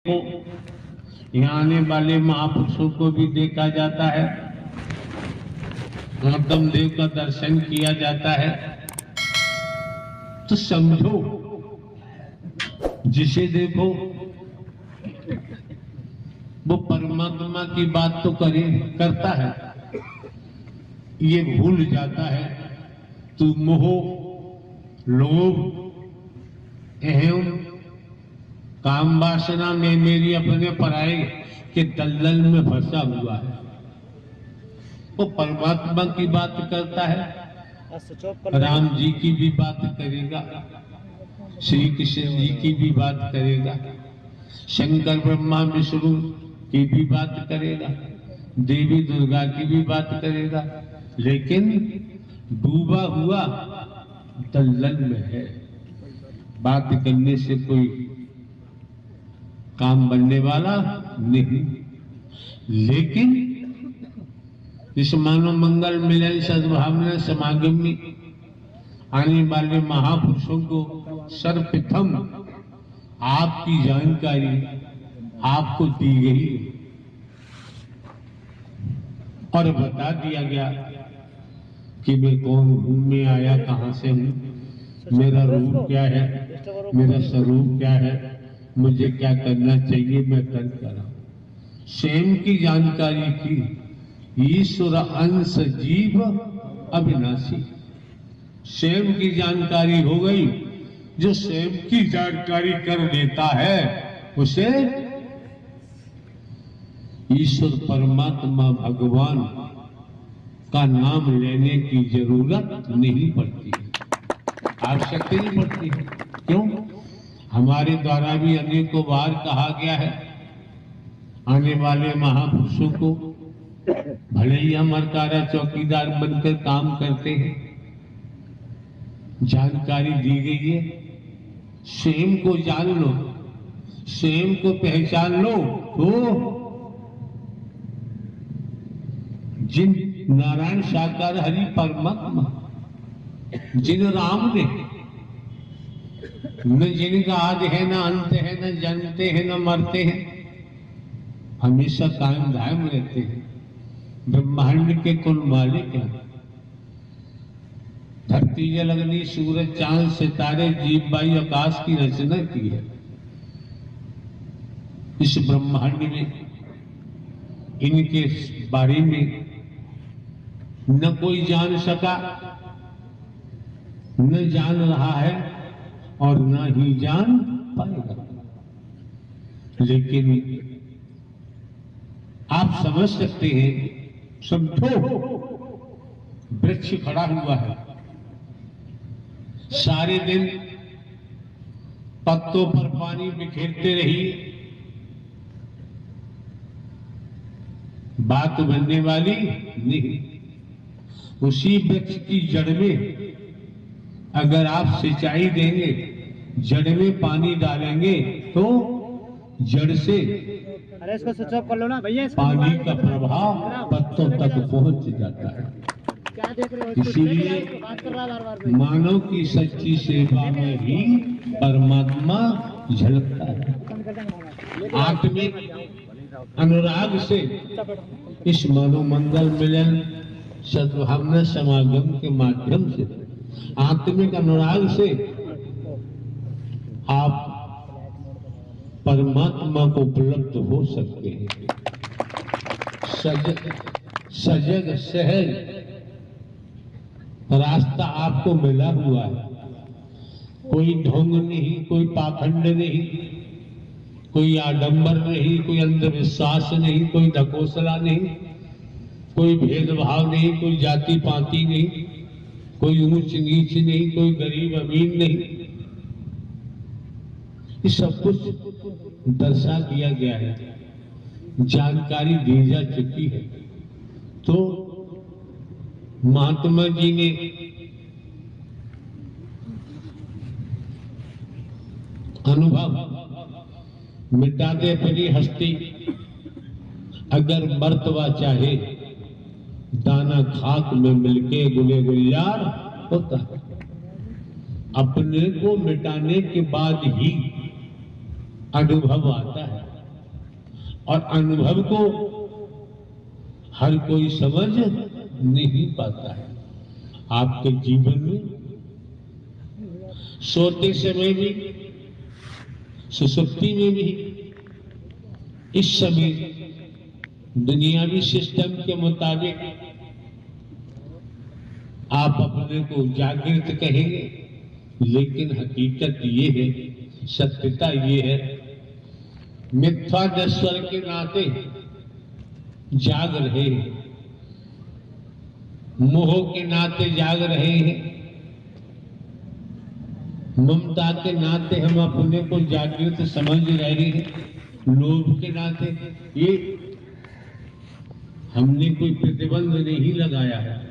को यहाँ आने वाले महापुरुषों को भी देखा जाता है, गौतम देव का दर्शन किया जाता है। तो समझो, जिसे देखो वो परमात्मा की बात तो करता है, ये भूल जाता है तो मोह, लोभ, अहम, काम वासना में मेरी अपने पराये के दलदल में फंसा हुआ है। वो परमात्मा की बात करता है, राम जी की भी बात करेगा, श्री कृष्ण जी की भी बात करेगा, शंकर ब्रह्मा विष्णु की भी बात करेगा, देवी दुर्गा की भी बात करेगा, लेकिन डूबा हुआ दलदल में है। बात करने से कोई काम बनने वाला नहीं। लेकिन इस मानव मंगल मिलन सद्भावना समागम में आने वाले महापुरुषों को सर्वप्रथम आपकी जानकारी आपको दी गई और बता दिया गया कि मैं कौन हूं, मैं आया कहां से हूं, मेरा रूप क्या है, मेरा स्वरूप क्या है, मुझे क्या करना चाहिए, मैं कर रहा हूं। स्वयं की जानकारी की। ईश्वर अंश जीव अविनाशी, स्वयं की जानकारी हो गई। जो स्वयं की जानकारी कर देता है उसे ईश्वर परमात्मा भगवान का नाम लेने की जरूरत नहीं पड़ती, आवश्यकता नहीं पड़ती। क्यों? हमारे द्वारा भी अनेकों बार कहा गया है, आने वाले महापुरुषों को भले ही हम हरकारा चौकीदार बनकर काम करते हैं, जानकारी दी गई है, स्वयं को जान लो, स्वयं को पहचान लो। तो जिन नारायण साकार हरि परमात्मा, जिन राम ने, न जिनका आदि है न अंत है, न जन्मते हैं न मरते हैं, हमेशा कायम दायम रहते हैं, ब्रह्मांड के कुल मालिक हैं। धरती जल अग्नि सूरज चांद सितारे जीव वायु आकाश की रचना की है। इस ब्रह्मांड में इनके बारे में न कोई जान सका, न जान रहा है और न ही जान पाएगा। लेकिन आप समझ सकते हैं, समझो, वृक्ष खड़ा हुआ है, सारे दिन पत्तों पर पानी बिखेरते रहिए, बात बनने वाली नहीं। उसी वृक्ष की जड़ में अगर आप सिंचाई देंगे, जड़ में पानी डालेंगे तो जड़ से अरे इसको स्विच ऑफ कर लो ना भैया, पानी का प्रभाव पत्तों तक पहुंच जाता है। क्या देख रहे हो? इसीलिए बात कर रहा है बार-बार। मानव की सच्ची सेवा में ही परमात्मा झलकता है। आत्मिक अनुराग से इस मानव मंगल मिलन सद्भावना समागम के माध्यम से, आत्मिक अनुराग से आप परमात्मा को उपलब्ध हो सकते हैं। सजग सहज रास्ता आपको मिला हुआ है। कोई ढोंग नहीं, कोई पाखंड नहीं, कोई आडंबर नहीं, कोई अंधविश्वास नहीं, कोई ढकोसला नहीं, कोई भेदभाव नहीं, कोई जाति पाति नहीं, कोई ऊंच नीच नहीं, कोई गरीब अमीर नहीं। ये सब कुछ दर्शा दिया गया है, जानकारी दी जा चुकी है। तो महात्मा जी ने अनुभव मिटा दे परी हस्ती, अगर मर्तबा चाहे दाना खाक में मिलके गुले गुलजार होता है। अपने को मिटाने के बाद ही अनुभव आता है। और अनुभव को हर कोई समझ नहीं पाता है। आपके जीवन में सोते समय भी, सुसुप्ति में भी, इस समय दुनियावी सिस्टम के मुताबिक आप अपने को जागृत कहेंगे, लेकिन हकीकत ये है, सत्यता ये है, मिथ्या नश्वर के नाते जाग रहे हैं, मोह के नाते जाग रहे हैं, ममता के नाते हम अपने को जागृत समझ रहे हैं, लोभ के नाते। ये हमने कोई प्रतिबंध नहीं लगाया है।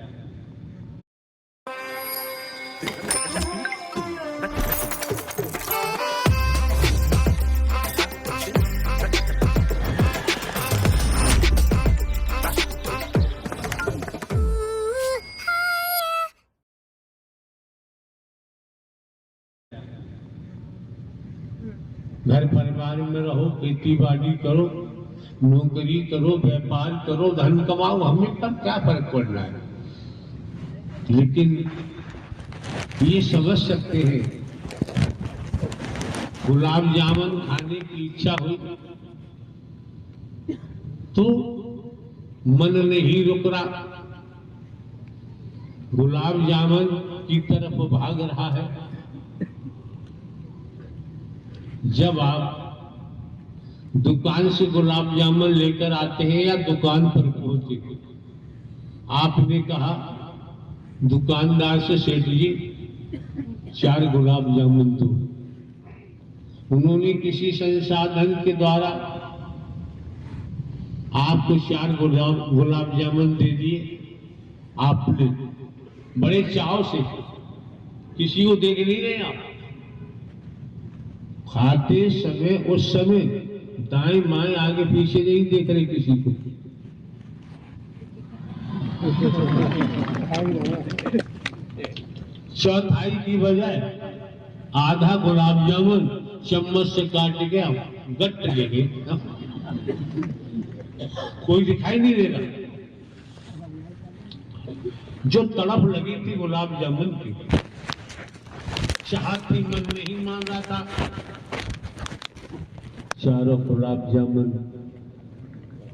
घर परिवार में रहो, खेती बाड़ी करो, नौकरी करो, व्यापार करो, धन कमाओ, हमें पर क्या फर्क पड़ना है। लेकिन ये समझ सकते हैं, गुलाब जामुन खाने की इच्छा हुई तो मन नहीं रुक रहा, गुलाब जामुन की तरफ भाग रहा है। जब आप दुकान से गुलाब जामुन लेकर आते हैं या दुकान पर पहुंचे, आपने कहा दुकानदार से, सेठ जी 4 गुलाब जामुन दो। उन्होंने किसी संसाधन के द्वारा आपको 4 गुलाब जामुन दे दिए। आपने बड़े चाव से, किसी को देख नहीं रहे आप, खाते समय उस समय दाएं बाएं आगे पीछे नहीं देख रहे किसी को। चौथाई की बजाय आधा गुलाब जामुन चम्मच से काट के गट ले गए, कोई दिखाई नहीं दे रहा। जो तड़प लगी थी गुलाब जामुन की, चाहत थी, मन नहीं मान रहा था। 4 गुलाब जामुन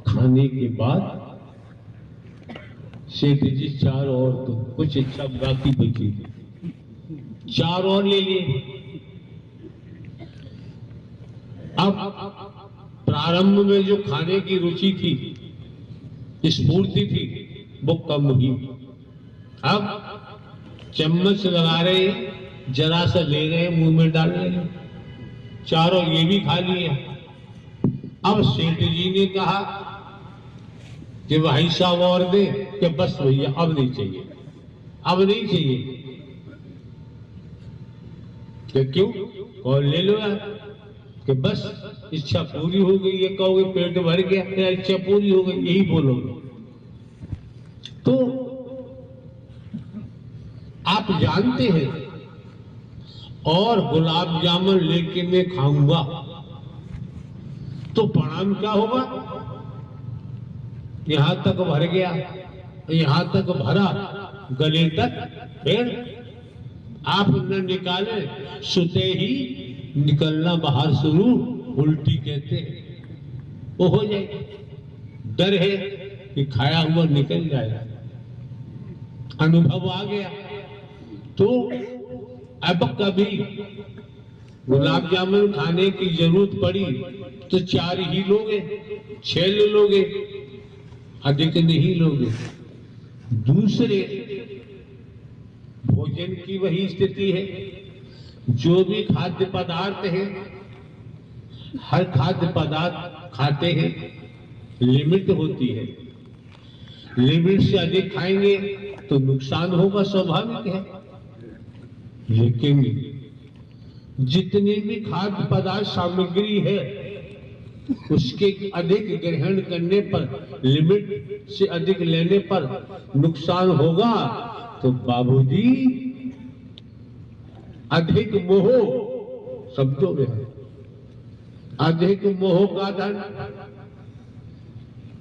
खाने के बाद सेठ जी 4 और तो कुछ इच्छा बाकी बची, 4 और ले लिए। अब प्रारंभ में जो खाने की रुचि थी, स्फूर्ति थी, वो कम हुई। अब चम्मच लगा रहे, जरा सा ले रहे, मुंह में डाल रहे, 4 ये भी खा लिए। अब सेठ जी ने कहा कि भाई साहब और दे, कि बस भैया अब नहीं चाहिए, अब नहीं चाहिए। कि क्यों? और ले लो यार, कि बस इच्छा पूरी हो गई। ये कहोगे पेट भर गया, या इच्छा पूरी हो गई, यही बोलोगे। तो आप जानते हैं, और गुलाब जामुन लेके मैं खाऊंगा तो परिणाम क्या होगा? यहां तक भर गया, यहां तक भरा, गले तक, फिर आप न निकाले, सुते ही निकलना बाहर शुरू, उल्टी कहते हैं, वो हो जाए। डर है कि खाया हुआ निकल जाएगा, अनुभव आ गया। तो अब कभी गुलाब जामुन खाने की जरूरत पड़ी तो 4 ही लोगे, 6 ले लोगे, अधिक नहीं लोगे। दूसरे भोजन की वही स्थिति है। जो भी खाद्य पदार्थ है, हर खाद्य पदार्थ खाते हैं, लिमिट होती है। लिमिट से अधिक खाएंगे तो नुकसान होगा, स्वाभाविक है। लेकिन जितनी भी खाद्य पदार्थ सामग्री है, उसके अधिक ग्रहण करने पर, लिमिट से अधिक लेने पर नुकसान होगा। तो बाबूजी, अधिक मोह शब्दों में है, अधिक मोह का धन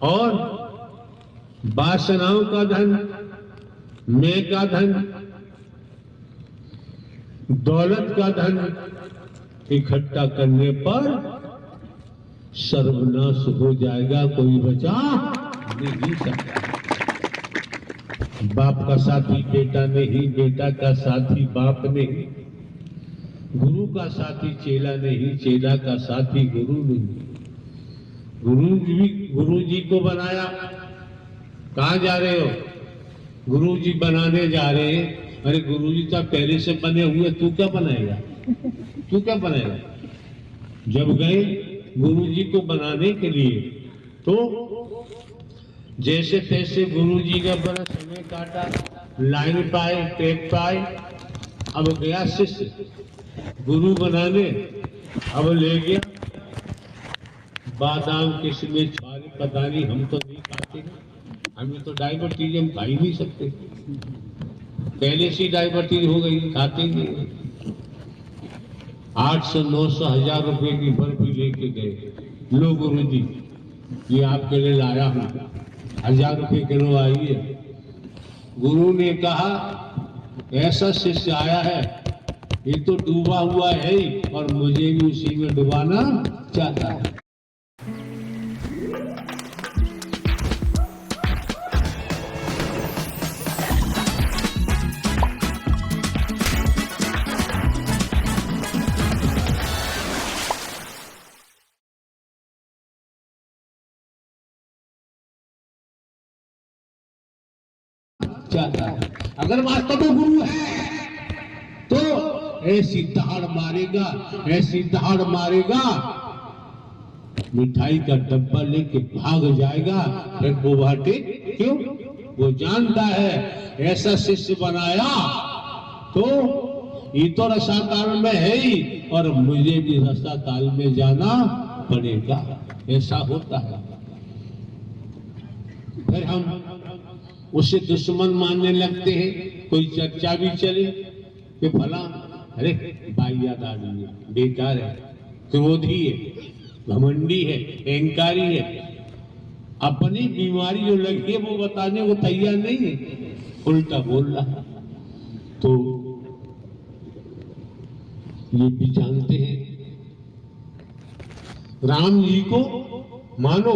और वासनाओं का धन, मैं का धन, दौलत का धन इकट्ठा करने पर सर्वनाश हो जाएगा, कोई बचा नहीं सकता। बाप का साथी बेटा नहीं, बेटा का साथी बाप नहीं, गुरु का साथी चेला नहीं, चेला का साथी गुरु नहीं। गुरु जी को बनाया, कहाँ जा रहे हो? गुरु जी बनाने जा रहे हैं। अरे गुरु जी तो पहले से बने हुए, तू क्या बनाएगा? तू क्या बनाएगा? जब गए गुरु जी को बनाने के लिए तो जैसे तैसे गुरु जी का बड़ा समय काटा, लाइन पाए, टेप पाए। अब गया शिष्य गुरु बनाने, अब ले गया बादाम किशमिश छुआरे, पता नहीं, हम तो नहीं खाते हैं, हमें तो डायबिटीज, हम खा ही नहीं सकते, पहले से डायबिटीज हो गई, खाते नहीं। 800, 900, 1000 रुपए की बर्फी लेके गए, लो गुरु जी ये आपके लिए लाया हूं, 1000 रुपए किलो आई है। गुरु ने कहा ऐसा शिष्य आया है, ये तो डूबा हुआ है ही, और मुझे भी उसी में डुबाना चाहता है। चाहता है। अगर वास्तव में गुरु है तो ऐसी दहाड़ मारेगा, ऐसी दहाड़ मारेगा, मिठाई का डब्बा लेके भाग जाएगा। फिर वो बाटे क्यों? वो जानता है ऐसा शिष्य बनाया तो ये तो रसाताल में है ही, और मुझे भी रसाताल में जाना पड़ेगा। ऐसा होता है। फिर हम उसे दुश्मन मानने लगते हैं। कोई चर्चा भी चले कि फला, अरे बाइयात आदमी है, बेकार है, क्रोधी है, घमंडी है, अहंकारी है, अपनी बीमारी जो लगी है वो बताने को तैयार नहीं है, उल्टा बोल रहा है। तो ये भी जानते हैं राम जी को मानो,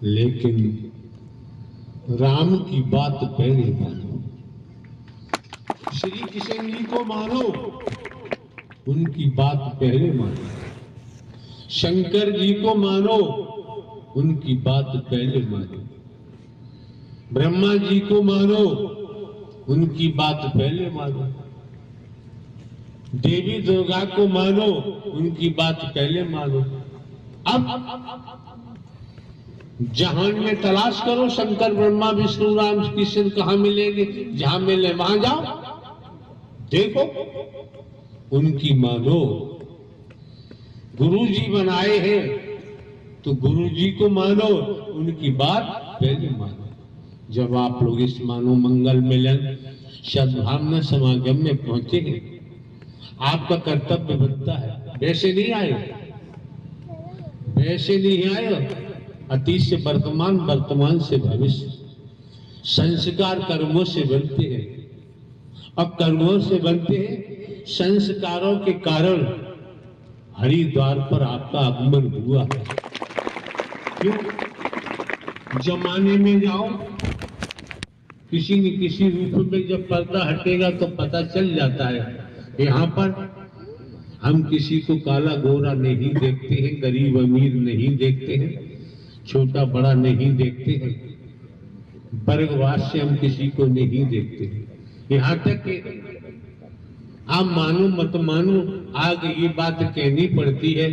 लेकिन राम की बात पहले मानो। श्री कृष्ण जी को मानो, उनकी बात पहले मानो। शंकर जी को मानो, उनकी बात पहले मानो। ब्रह्मा जी को मानो, उनकी बात पहले मानो। देवी दुर्गा को मानो, उनकी बात पहले मानो। अब जहान में तलाश करो, शंकर ब्रह्मा विष्णु राम कृष्ण कहां मिलेंगे? जहां मिले वहां जाओ, देखो, उनकी मानो। गुरु जी बनाए हैं तो गुरु जी को मानो, उनकी बात पहले मानो। जब आप लोग इस मानो मंगल मिलन सद्भावना समागम में पहुंचे हैं, आपका कर्तव्य बनता है। वैसे नहीं आए, वैसे नहीं आए। अतीत से वर्तमान, वर्तमान से भविष्य। संस्कार कर्मों से बनते हैं, और कर्मों से बनते हैं। संस्कारों के कारण हरिद्वार पर आपका आगमन हुआ है। क्यों? जमाने में जाओ, किसी न किसी रूप में जब पर्दा हटेगा तो पता चल जाता है। यहाँ पर हम किसी को काला गोरा नहीं देखते हैं, गरीब अमीर नहीं देखते हैं, छोटा बड़ा नहीं देखते हैं, वर्गवास से हम किसी को नहीं देखते हैं। यहाँ तक कि आप मानो मत मानो, आगे ये बात कहनी पड़ती है,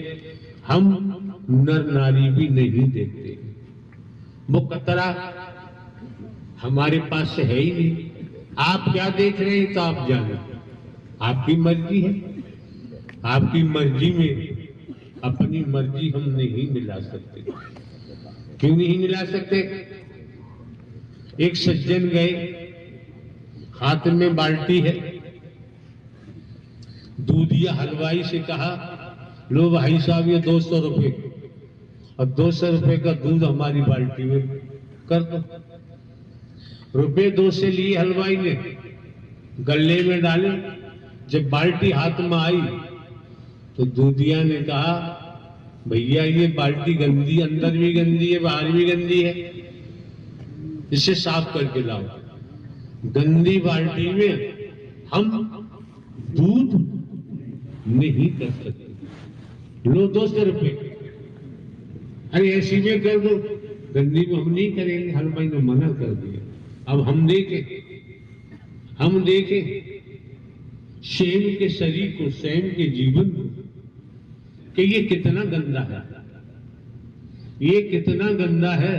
हम नर नारी भी नहीं देखते। वो कतरा हमारे पास से है ही नहीं। आप क्या देख रहे हैं तो आप जाने, आपकी मर्जी है। आपकी मर्जी में अपनी मर्जी हम नहीं मिला सकते। क्यों नहीं मिला सकते? एक सज्जन गए, हाथ में बाल्टी है, दूधिया हलवाई से कहा, लो भाई साहब ये 200 रुपए। और 200 रुपए का दूध हमारी बाल्टी में कर दो। रुपए 2 से लिए हलवाई ने, गले में डाले। जब बाल्टी हाथ में आई तो दूधिया ने कहा, भैया ये बाल्टी गंदी, अंदर भी गंदी है, बाहर भी गंदी है, इसे साफ करके लाओ। गंदी बाल्टी में हम दूध नहीं कर सकते, लो 200 रुपए। अरे ऐसी में कर दो, गंदी में हम नहीं करेंगे, हलवाई ने मना कर दिया। अब हम देखें स्वयं के शरीर को, स्वयं के जीवन को, कि ये कितना गंदा है, ये कितना गंदा है।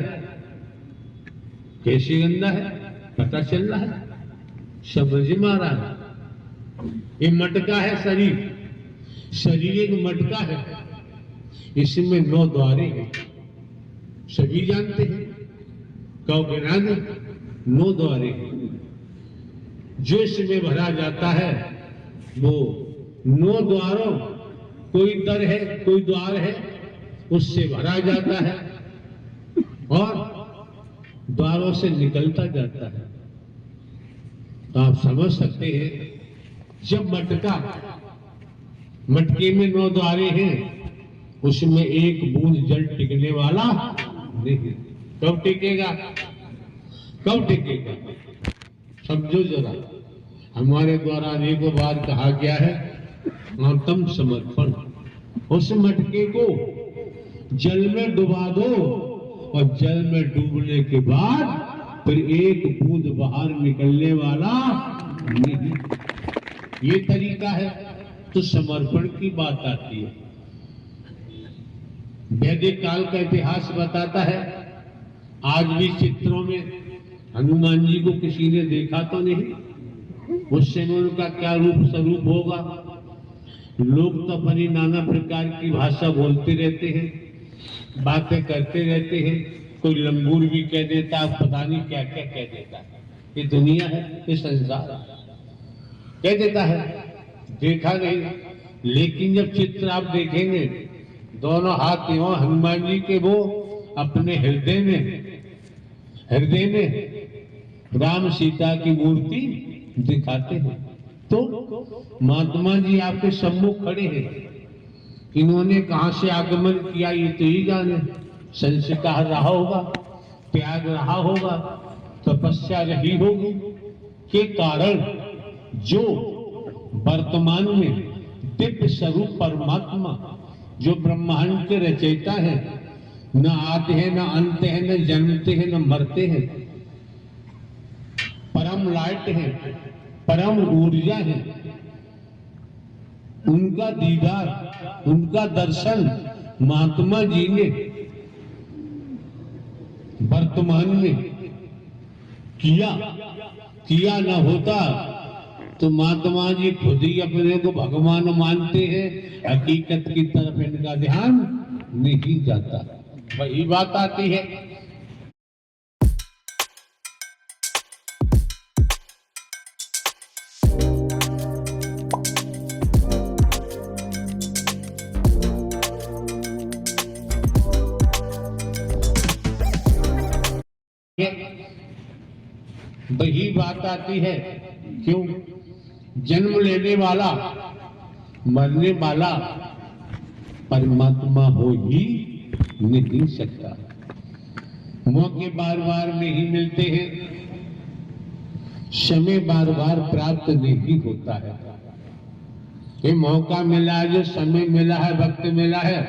कैसे गंदा है पता चल रहा है, समझ में आ रहा है। ये मटका है शरीर, शरीर एक मटका है, इसमें 9 द्वारे हैं, सभी जानते हैं। कहो गिना दे, 9 द्वारे हैं। जो इसमें भरा जाता है वो 9 द्वारों, कोई दर है, कोई द्वार है, उससे भरा जाता है और द्वारों से निकलता जाता है। तो आप समझ सकते हैं, जब मटके में 9 द्वारे हैं, उसमें एक बूंद जल टिकने वाला नहीं। कब टिकेगा, कब टिकेगा? समझो जरा, हमारे द्वारा अनेकों बार कहा गया है, आत्म समर्पण। उस मटके को जल में डुबा दो और जल में डूबने के बाद फिर एक बूंद बाहर निकलने वाला नहीं। ये तरीका है। तो समर्पण की बात आती है। वैदिक काल का इतिहास बताता है, आज भी चित्रों में हनुमान जी को किसी ने देखा तो नहीं, उस समय उनका क्या रूप स्वरूप होगा। लोग तो अपनी नाना प्रकार की भाषा बोलते रहते हैं, बातें करते रहते हैं, कोई लंगूर भी कह देता, पता नहीं क्या क्या कह देता है। ये दुनिया है, ये संसार है, कह देता है, देखा नहीं। लेकिन जब चित्र आप देखेंगे, दोनों हाथ यों हनुमान जी के, वो अपने हृदय में राम सीता की मूर्ति दिखाते हैं। तो महात्मा जी आपके सम्मुख खड़े हैं, इन्होंने कहां से आगमन किया ये तो ही जाने। संस्कार रहा होगा, त्याग रहा होगा, तपस्या रही होगी, के कारण जो वर्तमान में दिव्य स्वरूप परमात्मा, जो ब्रह्मांड के रचयिता है, न आते हैं, न अंत है, न जन्मते हैं, न मरते हैं, परम लाइट है, परम ऊर्जा है, उनका दीदार, उनका दर्शन महात्मा जी ने वर्तमान में किया न होता तो महात्मा जी खुद ही अपने को भगवान मानते हैं, हकीकत की तरफ इनका ध्यान नहीं जाता। वही बात आती है। वही बात आती है, क्यों? जन्म लेने वाला, मरने वाला परमात्मा हो ही नहीं सकता। मौके बार बार नहीं मिलते हैं, समय बार बार प्राप्त नहीं होता है। ये मौका मिला है, जो समय मिला है, वक्त मिला है,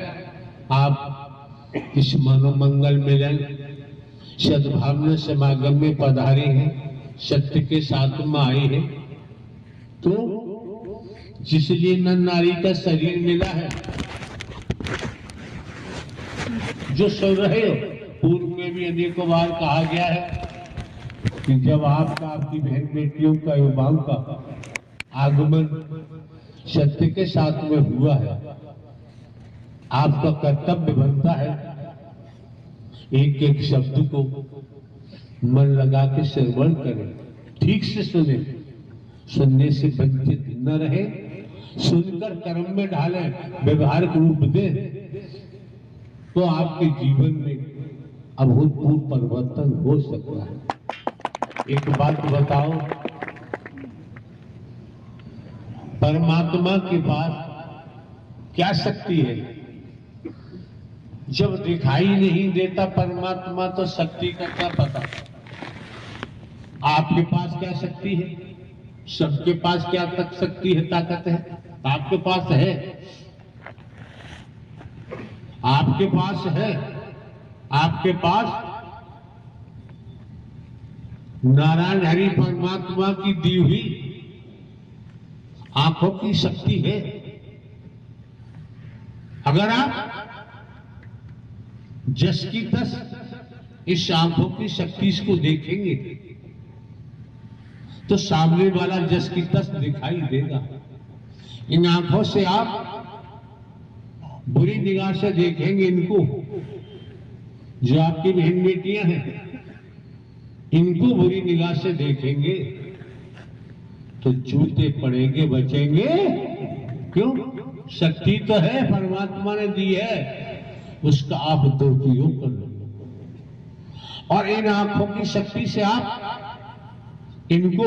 आप इस मनोमंगल मिलन सद्भावना समागम में पधारे हैं, सत्य के साथ में आए हैं। तो जिसलिए नर नारी का शरीर मिला है, जो सुन रहे हो, पूर्व में भी अनेकों बार कहा गया है कि जब आपकी बहन बेटियों का युवाओं का आगमन सत्य के साथ में हुआ है, आपका कर्तव्य बनता है एक एक शब्द को मन लगा के श्रवण करें, ठीक से सुने, सुनने से वंचित न रहे, सुनकर कर्म में ढालें, व्यवहारिक रूप दें। तो आपके जीवन में अभूतपूर्व परिवर्तन हो सकता है। एक बात बताओ, परमात्मा के पास क्या शक्ति है? जब दिखाई नहीं देता परमात्मा तो शक्ति का क्या पता? आपके पास क्या शक्ति है? सबके पास क्या तक शक्ति है, ताकत है? आपके पास है, आपके पास है, आपके पास नारायण हरि परमात्मा की दी हुई आंखों की शक्ति है। अगर आप जस की तस इस आंखों की शक्ति को देखेंगे तो सामने वाला जस की तस दिखाई देगा। इन आंखों से आप बुरी निगाह से देखेंगे इनको, जो आपकी बहन बेटियां हैं, इनको बुरी निगाह से देखेंगे तो जूते पड़ेंगे, बचेंगे क्यों? शक्ति तो है, परमात्मा ने दी है, उसका आप दुरुपयोग कर लो। और इन आंखों की शक्ति से आप इनको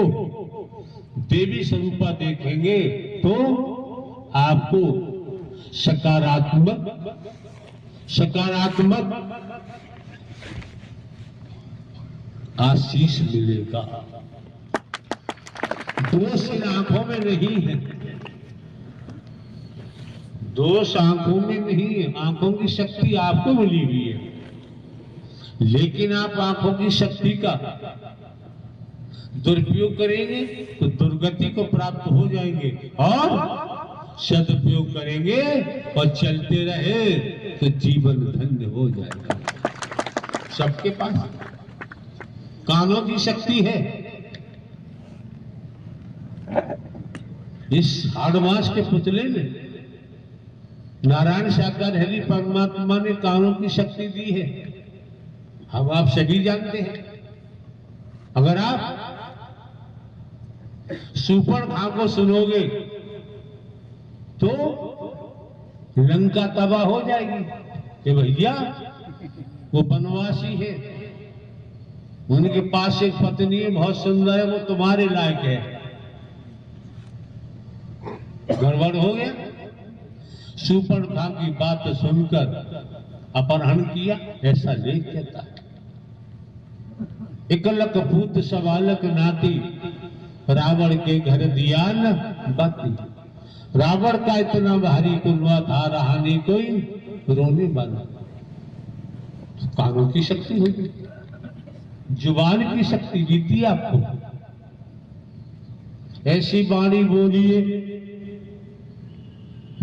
देवी स्वरूपा देखेंगे तो आपको सकारात्मक आशीष मिलेगा। दोष इन आंखों में नहीं है, दोष आंखों में नहीं है। आंखों की शक्ति आपको मिली हुई है, लेकिन आप आंखों की शक्ति का दुरुपयोग करेंगे तो दुर्गति को प्राप्त हो जाएंगे, और सदुपयोग करेंगे और चलते रहे तो जीवन धन्य हो जाएगा। सबके पास कानों की शक्ति है। इस हाड़मास के पुतले में नारायण साकार हरि परमात्मा ने कानों की शक्ति दी है, हम आप सभी जानते हैं। अगर आप सुपर खां को सुनोगे तो लंका तबाह हो जाएगी कि भैया वो वनवासी है, उनके पास एक पत्नी है, बहुत सुंदर है, वो तुम्हारे लायक है। गड़बड़ हो गया। सुपर खां की बात सुनकर अपहरण किया, ऐसा लेख कहता है। एकलक पूत सवालक नाती, रावण के घर दिया न बाती। रावण का इतना भारी कुनवा था, रहा नहीं कोई रोने वाला। कानों की शक्ति होगी, जुबान की शक्ति जीती आपको। ऐसी वाणी बोलिए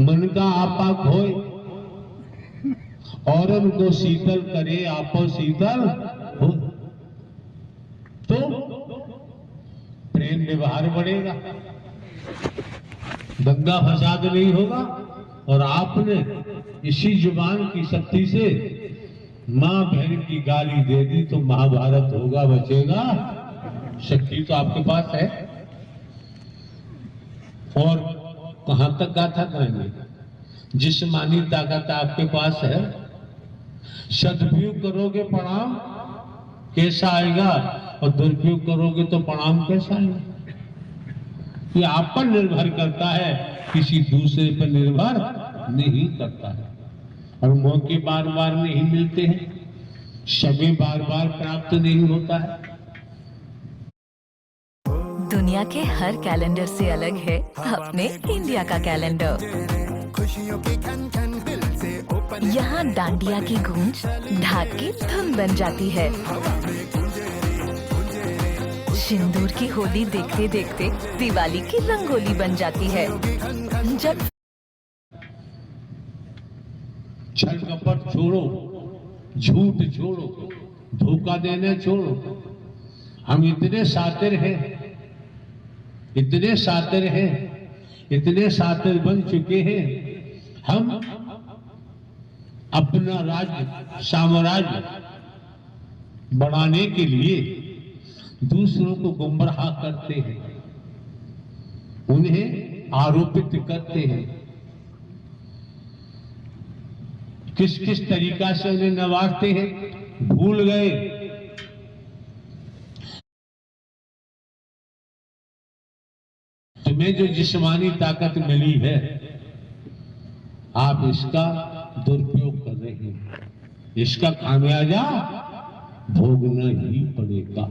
मन का आपा खोए, और उनको शीतल करे आपो शीतल हो, तो प्रेम व्यवहार बढ़ेगा, दंगा फसाद नहीं होगा। और आपने इसी जुबान की शक्ति से मां बहन की गाली दे दी तो महाभारत होगा, बचेगा। शक्ति तो आपके पास है। और कहां तक गाथा करेंगे? जिस्मानी ताकत आपके पास है, सदुपयोग करोगे परिणाम कैसा आएगा, और दुरुपयोग करोगे तो परिणाम कैसा आएगा? ये आप पर निर्भर करता है, किसी दूसरे पर निर्भर नहीं करता है। और मौके बार बार नहीं मिलते हैं, समय बार बार प्राप्त नहीं होता है। दुनिया के हर कैलेंडर से अलग है अपने इंडिया का कैलेंडर। यहाँ डांडिया की गूंज ढाक की धुन बन जाती है। सिंदूर की होली देखते देखते दिवाली की रंगोली बन जाती है। जब छल कपट छोड़ो, झूठ छोड़ो, धोखा देना छोड़ो। हम इतने सातिर हैं, इतने सातिर हैं, इतने सातिर बन चुके हैं। हम अपना राज्य साम्राज्य बढ़ाने के लिए दूसरों को गुमराह करते हैं, उन्हें आरोपित करते हैं। किस किस तरीका से उन्हें नवाजते हैं, भूल गए। तुम्हें जो जिस्मानी ताकत मिली है, आप इसका दुरुपयोग कर रहे हैं, इसका खामियाजा भोगना ही पड़ेगा।